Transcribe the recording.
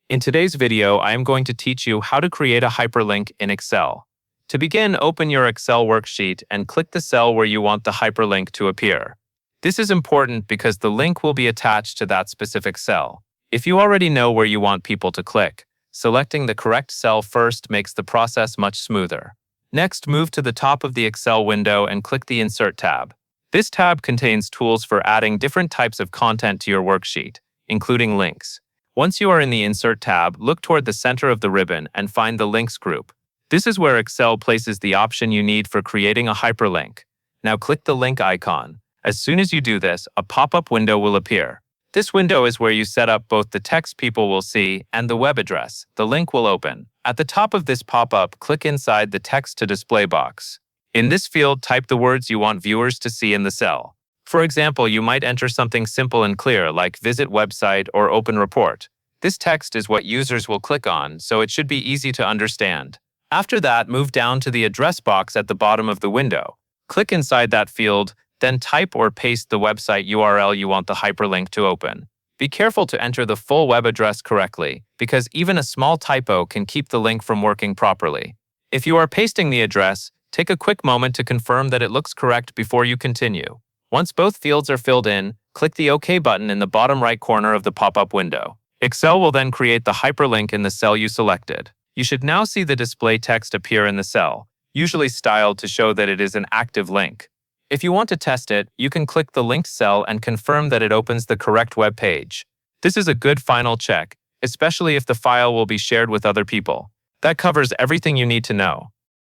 In today's video, I am going to teach you how to create a hyperlink in Excel. To begin, open your Excel worksheet and click the cell where you want the hyperlink to appear. This is important because the link will be attached to that specific cell. If you already know where you want people to click, selecting the correct cell first makes the process much smoother. Next, move to the top of the Excel window and click the Insert tab. This tab contains tools for adding different types of content to your worksheet, including links. Once you are in the Insert tab, look toward the center of the ribbon and find the Links group. This is where Excel places the option you need for creating a hyperlink. Now click the link icon. As soon as you do this, a pop-up window will appear. This window is where you set up both the text people will see and the web address. The link will open. At the top of this pop-up, click inside the Text to Display box. In this field, type the words you want viewers to see in the cell. For example, you might enter something simple and clear like Visit Website or Open Report. This text is what users will click on, so it should be easy to understand. After that, move down to the address box at the bottom of the window. Click inside that field, then type or paste the website URL you want the hyperlink to open. Be careful to enter the full web address correctly, because even a small typo can keep the link from working properly. If you are pasting the address, take a quick moment to confirm that it looks correct before you continue. Once both fields are filled in, click the OK button in the bottom right corner of the pop-up window. Excel will then create the hyperlink in the cell you selected. You should now see the display text appear in the cell, usually styled to show that it is an active link. If you want to test it, you can click the linked cell and confirm that it opens the correct web page. This is a good final check, especially if the file will be shared with other people. That covers everything you need to know.